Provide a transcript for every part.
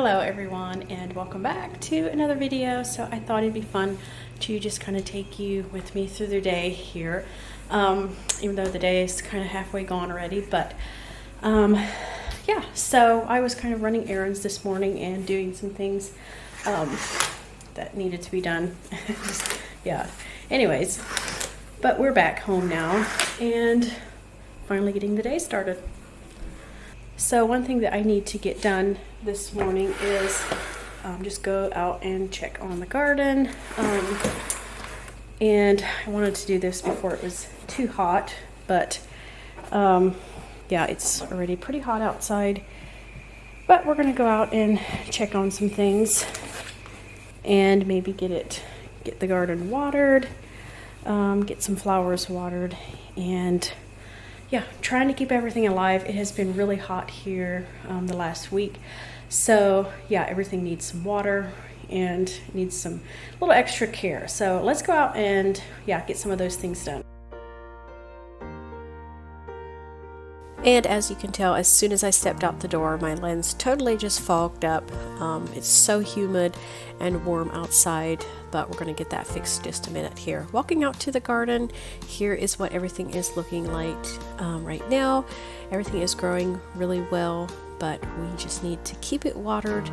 Hello everyone and welcome back to another video. So I thought it'd be fun to just kind of take you with me through the day here, even though the day is kind of halfway gone already. But yeah, so I was kind of running errands this morning and doing some things that needed to be done. Yeah, anyways, but we're back home now and finally getting the day started. So one thing that I need to get done this morning is just go out and check on the garden. And I wanted to do this before it was too hot, but yeah, it's already pretty hot outside. But we're gonna go out and check on some things and maybe get the garden watered, get some flowers watered, and yeah, trying to keep everything alive. It has been really hot here the last week. So yeah, everything needs some water and needs some little extra care. So let's go out and yeah, get some of those things done. And as you can tell, as soon as I stepped out the door, my lens totally just fogged up. It's so humid and warm outside, but we're going to get that fixed just a minute here. Walking out to the garden, here is what everything is looking like right now. Everything is growing really well, but we just need to keep it watered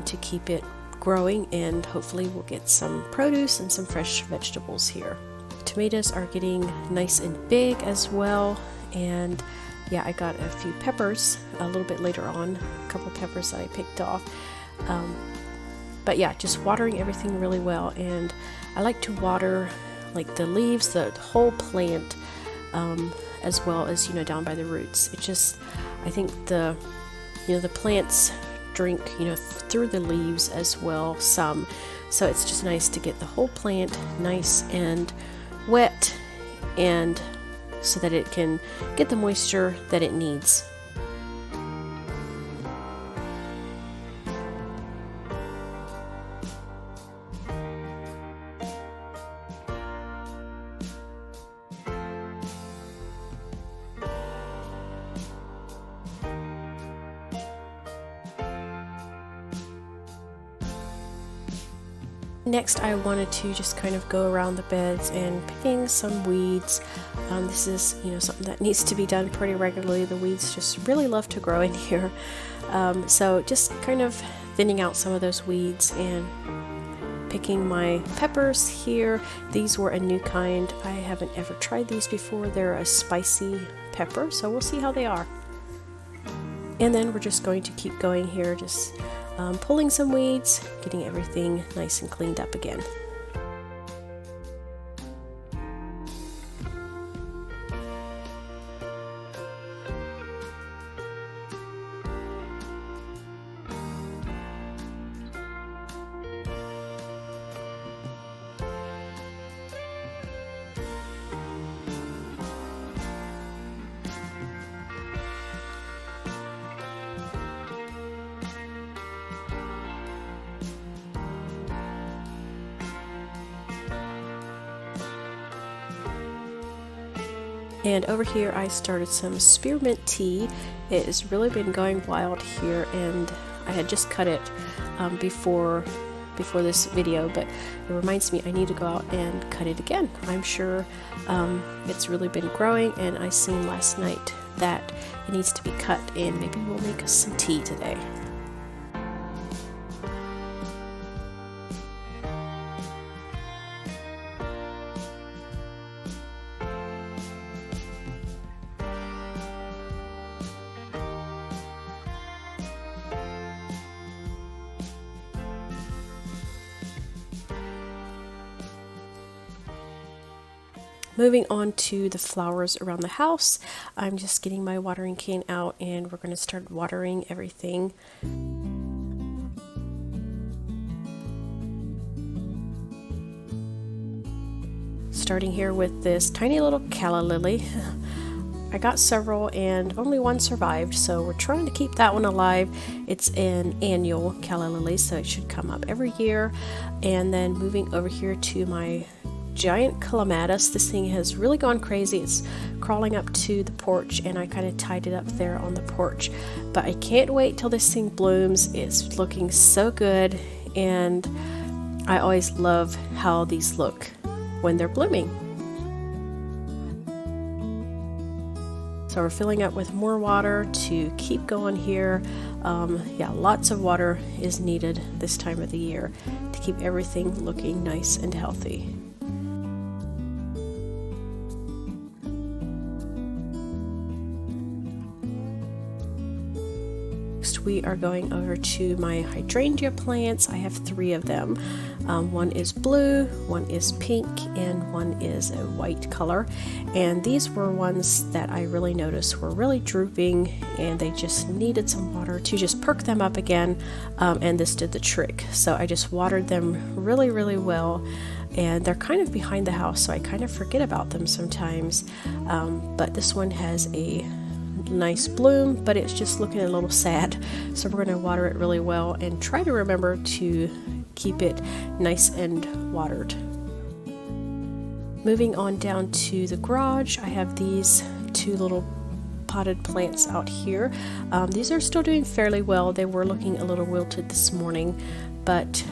to keep it growing, and hopefully we'll get some produce and some fresh vegetables here. Tomatoes are getting nice and big as well, and yeah, I got a few peppers a little bit later on, a couple of peppers that I picked off. But yeah, just watering everything really well. And I like to water like the leaves, the whole plant, as well as, down by the roots. It just, I think the plants drink, through the leaves as well some. So it's just nice to get the whole plant nice and wet, and so that it can get the moisture that it needs. Next, I wanted to just kind of go around the beds and picking some weeds. This is, something that needs to be done pretty regularly. The weeds just really love to grow in here. So just kind of thinning out some of those weeds and picking my peppers here. These were a new kind. I haven't ever tried these before. They're a spicy pepper, so we'll see how they are. And then we're just going to keep going here, just pulling some weeds, getting everything nice and cleaned up again. And over here I started some spearmint tea. It has really been going wild here, and I had just cut it before this video, but it reminds me I need to go out and cut it again. I'm sure it's really been growing, and I seen last night that it needs to be cut, and maybe we'll make us some tea today. Moving on to the flowers around the house, I'm just getting my watering can out, and we're going to start watering everything. Starting here with this tiny little calla lily. I got several and only one survived, so we're trying to keep that one alive. It's an annual calla lily, so it should come up every year. And then moving over here to my giant clematis. This thing has really gone crazy. It's crawling up to the porch, and I kind of tied it up there on the porch. But I can't wait till this thing blooms. It's looking so good, and I always love how these look when they're blooming. So we're filling up with more water to keep going here. Yeah, lots of water is needed this time of the year to keep everything looking nice and healthy. Next, we are going over to my hydrangea plants. I have 3 of them. One is blue, one is pink, and one is a white color. And these were ones that I really noticed were really drooping, and they just needed some water to just perk them up again, and this did the trick. So I just watered them really, really well, and they're kind of behind the house, so I kind of forget about them sometimes. But this one has a nice bloom, but it's just looking a little sad, so we're going to water it really well and try to remember to keep it nice and watered. Moving on down to the garage, I have these 2 little potted plants out here. These are still doing fairly well. They were looking a little wilted this morning, but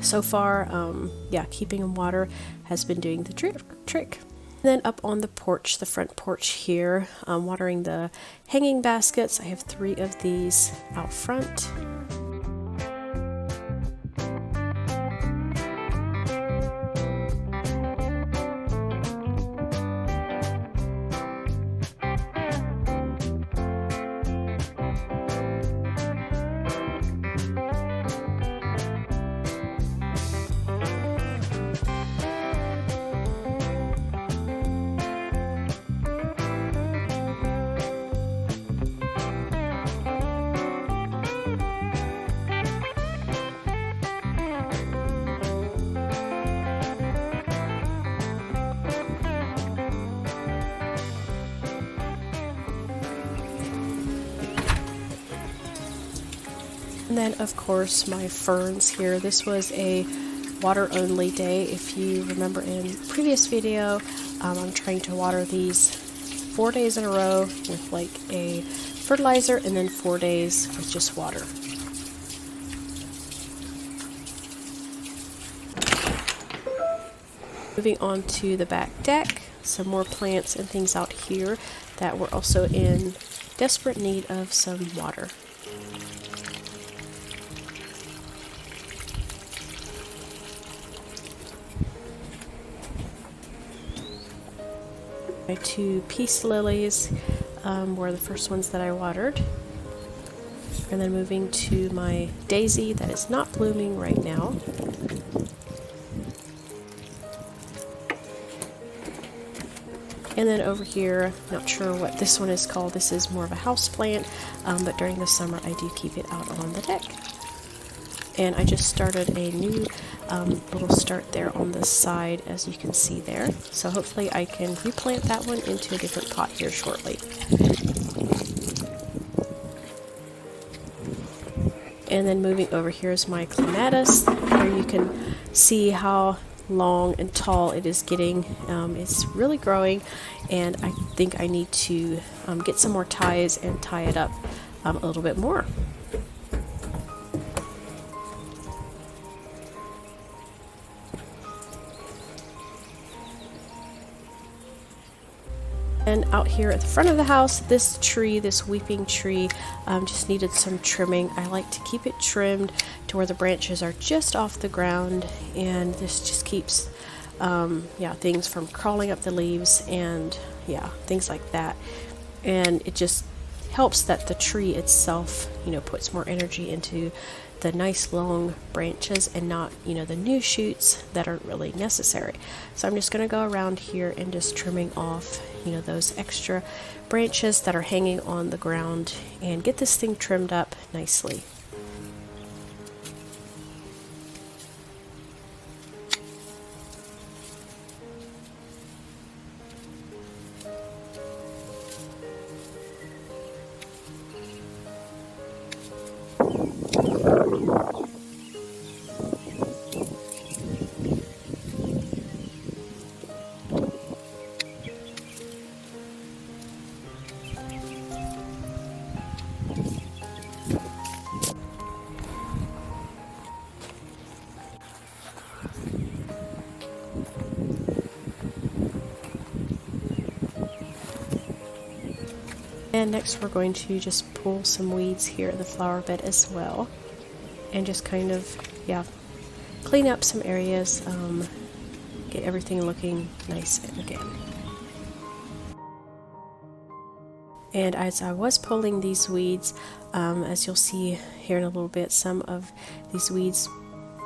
so far, yeah, keeping them water has been doing the trick. Then up on the porch, the front porch here, watering the hanging baskets. I have 3 of these out front. And then of course my ferns here. This was a water only day. If you remember in previous video, I'm trying to water these 4 days in a row with like a fertilizer, and then 4 days with just water. Moving on to the back deck, some more plants and things out here that were also in desperate need of some water. My 2 peace lilies were the first ones that I watered. And then moving to my daisy that is not blooming right now. And then over here, not sure what this one is called. This is more of a house plant, but during the summer I do keep it out on the deck. And I just started a new little start there on the side, as you can see there. So hopefully I can replant that one into a different pot here shortly. And then moving over here is my clematis. Here you can see how long and tall it is getting. It's really growing, and I think I need to get some more ties and tie it up a little bit more. And out here at the front of the house, this tree, this weeping tree, just needed some trimming. I like to keep it trimmed to where the branches are just off the ground, and this just keeps things from crawling up the leaves and things like that. And it just helps that the tree itself, puts more energy into the nice long branches and not, the new shoots that aren't really necessary. So I'm just going to go around here and just trimming off, those extra branches that are hanging on the ground and get this thing trimmed up nicely. And next we're going to just pull some weeds here in the flower bed as well. And just kind of, clean up some areas, get everything looking nice and again. And as I was pulling these weeds, as you'll see here in a little bit, some of these weeds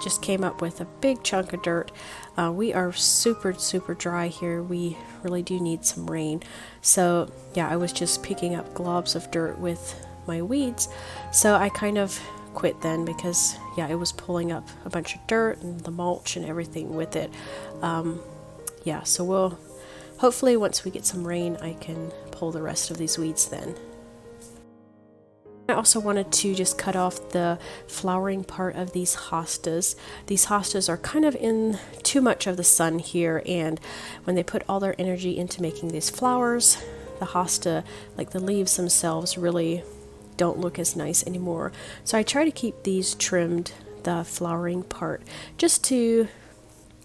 just came up with a big chunk of dirt. We are super dry here. We really do need some rain. So yeah, I was just picking up globs of dirt with my weeds. So I kind of quit then because it was pulling up a bunch of dirt and the mulch and everything with it. So we'll hopefully once we get some rain I can pull the rest of these weeds then. I also wanted to just cut off the flowering part of these hostas. These hostas are kind of in too much of the sun here, and when they put all their energy into making these flowers, the hosta, like the leaves themselves, really don't look as nice anymore. So I try to keep these trimmed, the flowering part, just to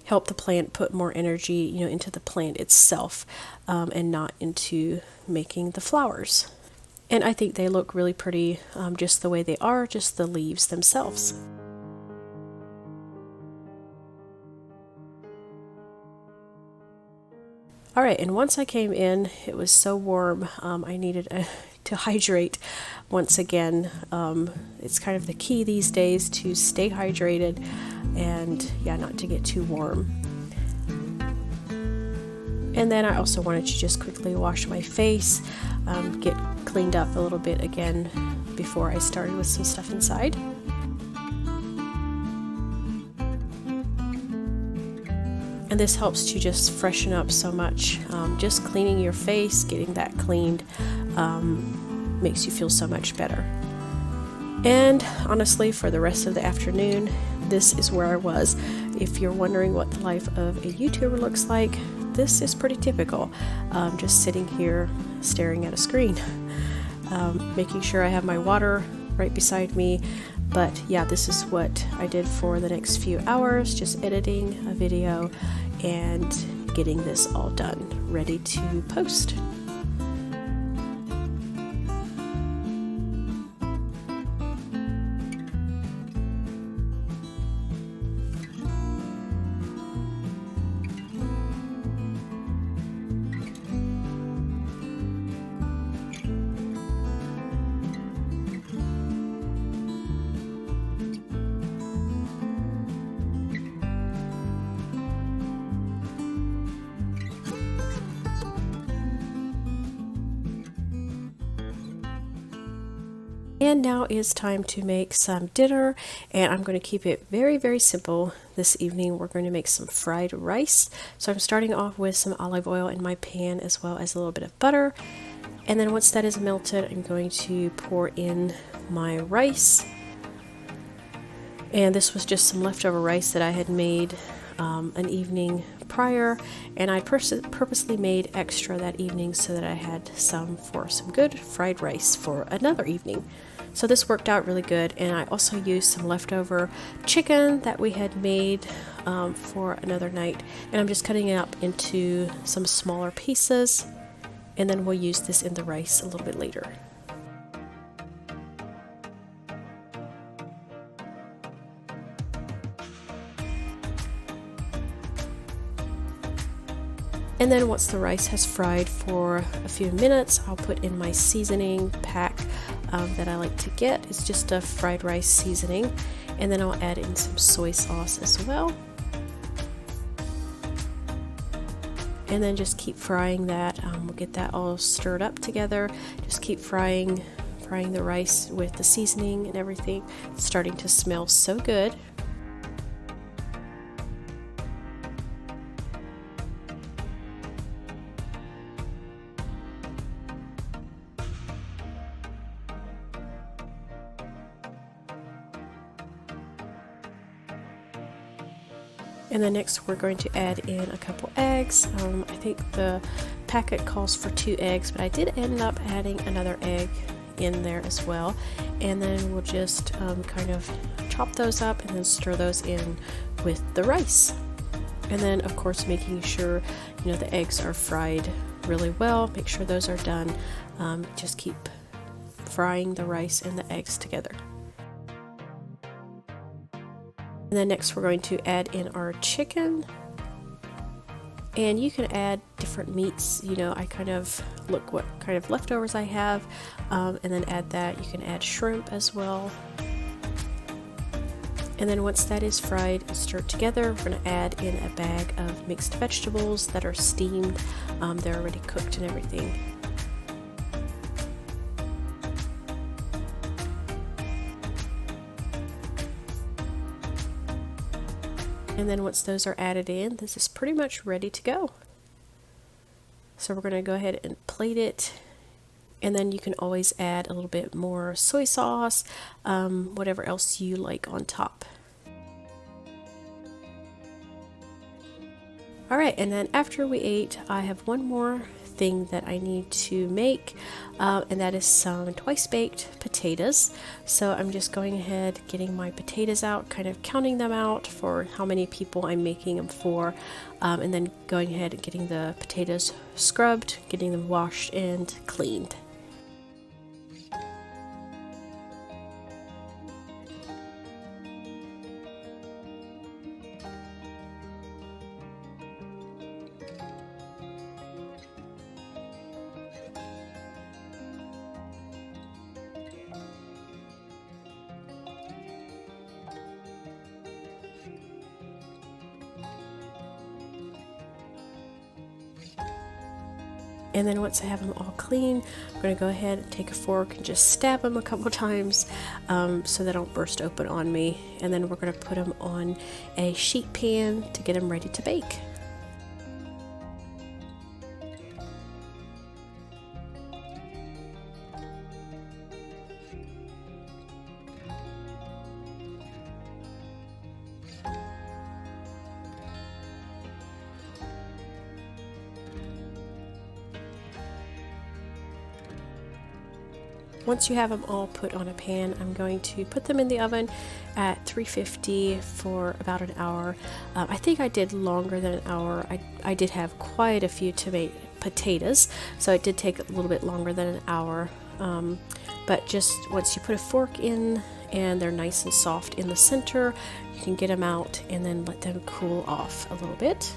help the plant put more energy, into the plant itself, and not into making the flowers. And I think they look really pretty, just the way they are, just the leaves themselves. Alright, and once I came in, it was so warm, I needed to hydrate once again. It's kind of the key these days to stay hydrated and not to get too warm. And then I also wanted to just quickly wash my face, get cleaned up a little bit again before I started with some stuff inside. And this helps to just freshen up so much. Just cleaning your face, getting that cleaned, makes you feel so much better. And honestly, for the rest of the afternoon, this is where I was. If you're wondering what the life of a YouTuber looks like, this is pretty typical. Just sitting here staring at a screen, making sure I have my water right beside me. But this is what I did for the next few hours, just editing a video and getting this all done, ready to post. And now is time to make some dinner, and I'm going to keep it very simple this evening. We're going to make some fried rice. So I'm starting off with some olive oil in my pan as well as a little bit of butter. And then once that is melted, I'm going to pour in my rice. And this was just some leftover rice that I had made an evening prior, and I purposely made extra that evening so that I had some for some good fried rice for another evening. So this worked out really good, and I also used some leftover chicken that we had made for another night, and I'm just cutting it up into some smaller pieces, and then we'll use this in the rice a little bit later. And then once the rice has fried for a few minutes, I'll put in my seasoning pack that I like to get. It's just a fried rice seasoning, and then I'll add in some soy sauce as well. And then just keep frying that. We'll get that all stirred up together. Just keep frying the rice with the seasoning and everything. It's starting to smell so good. And then next we're going to add in a couple eggs. I think the packet calls for 2 eggs, but I did end up adding another egg in there as well. And then we'll just kind of chop those up and then stir those in with the rice. And then of course making sure the eggs are fried really well. Make sure those are done. Just keep frying the rice and the eggs together. And then next we're going to add in our chicken. And you can add different meats. You know, I kind of look what kind of leftovers I have, and then add that. You can add shrimp as well. And then once that is fried and stirred together, we're going to add in a bag of mixed vegetables that are steamed. They're already cooked and everything. And then once those are added in, this is pretty much ready to go. So we're going to go ahead and plate it. And then you can always add a little bit more soy sauce, whatever else you like on top. Alright, and then after we ate, I have one more thing that I need to make, and that is some twice baked potatoes. So I'm just going ahead getting my potatoes out, kind of counting them out for how many people I'm making them for, and then going ahead and getting the potatoes scrubbed, getting them washed and cleaned. And then once I have them all clean, I'm going to go ahead and take a fork and just stab them a couple times so they don't burst open on me. And then we're going to put them on a sheet pan to get them ready to bake. Once you have them all put on a pan, I'm going to put them in the oven at 350 for about an hour. I think I did longer than an hour. I did have quite a few potatoes, so it did take a little bit longer than an hour. But just once you put a fork in and they're nice and soft in the center, you can get them out and then let them cool off a little bit.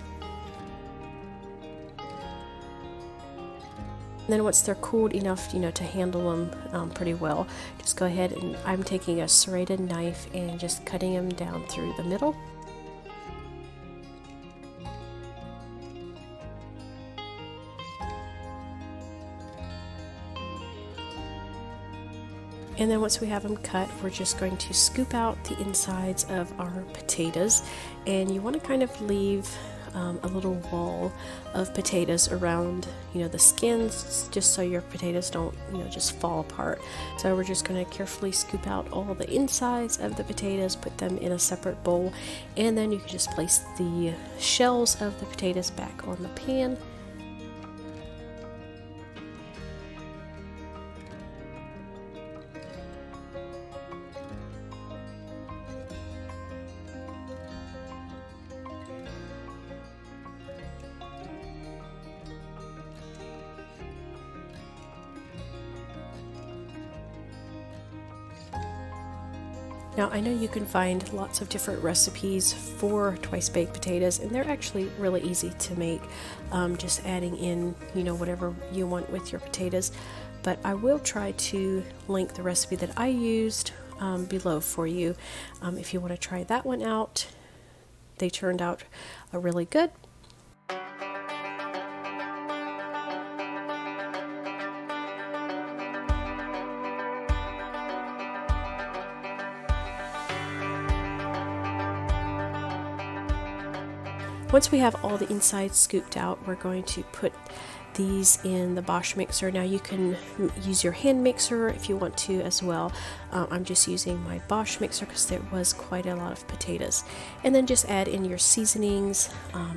And then once they're cooled enough, to handle them pretty well, just go ahead and I'm taking a serrated knife and just cutting them down through the middle. And then once we have them cut, we're just going to scoop out the insides of our potatoes, and you want to kind of leave a little wall of potatoes around the skins, just so your potatoes don't just fall apart. So we're just going to carefully scoop out all the insides of the potatoes, put them in a separate bowl, and then you can just place the shells of the potatoes back on the pan. Now I know you can find lots of different recipes for twice baked potatoes, and they're actually really easy to make, just adding in whatever you want with your potatoes. But I will try to link the recipe that I used below for you if you want to try that one out. They turned out really good. Once we have all the insides scooped out, we're going to put these in the Bosch mixer. Now you can use your hand mixer if you want to as well. I'm just using my Bosch mixer because there was quite a lot of potatoes. And then just add in your seasonings,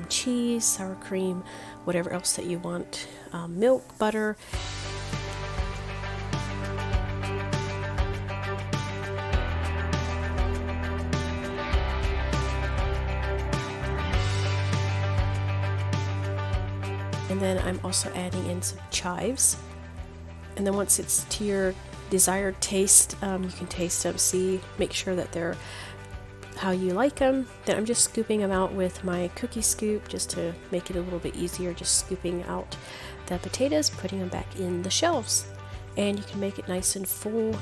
cheese, sour cream, whatever else that you want, milk, butter. And And then I'm also adding in some chives. And then once it's to your desired taste, you can taste them, see, make sure that they're how you like them. Then I'm just scooping them out with my cookie scoop just to make it a little bit easier, just scooping out the potatoes, putting them back in the shells. And you can make it nice and full.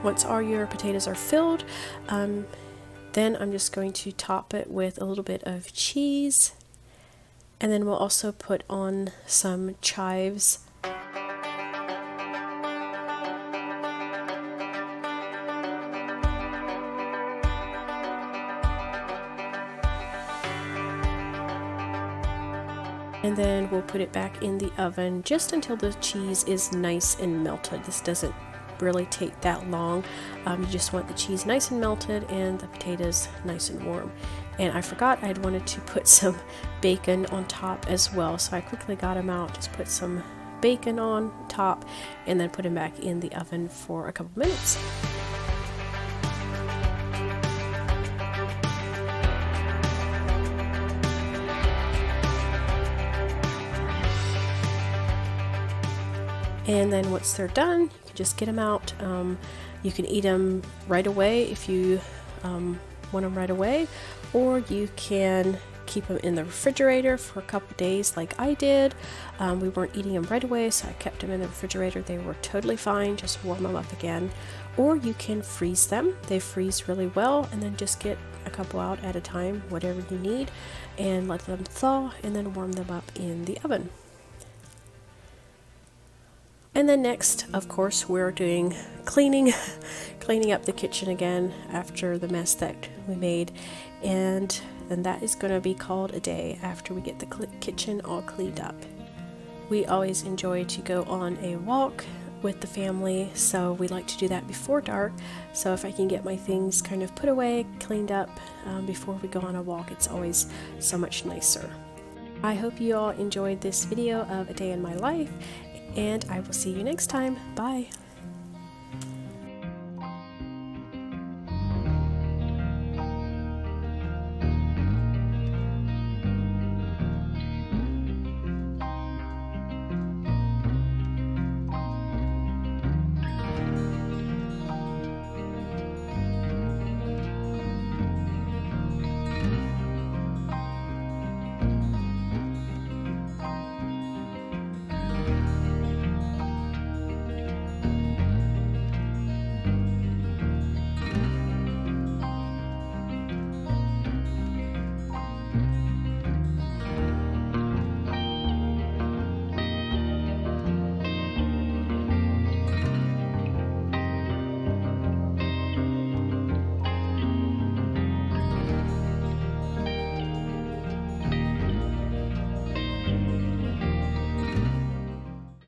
Once all your potatoes are filled, then I'm just going to top it with a little bit of cheese, and then we'll also put on some chives. And then we'll put it back in the oven just until the cheese is nice and melted. This doesn't really take that long. You just want the cheese nice and melted and the potatoes nice and warm. And I forgot I'd wanted to put some bacon on top as well, so I quickly got them out, just put some bacon on top and then put them back in the oven for a couple minutes. And then once they're done, you can just get them out. You can eat them right away if you want them right away, or you can keep them in the refrigerator for a couple days like I did. We weren't eating them right away, so I kept them in the refrigerator. They were totally fine, just warm them up again. Or you can freeze them. They freeze really well, and then just get a couple out at a time, whatever you need, and let them thaw, and then warm them up in the oven. And then next, of course, we're doing cleaning up the kitchen again after the mess that we made. And then that is going to be called a day after we get the kitchen all cleaned up. We always enjoy to go on a walk with the family, so we like to do that before dark. So if I can get my things kind of put away, cleaned up before we go on a walk, it's always so much nicer. I hope you all enjoyed this video of a day in my life, and I will see you next time. Bye!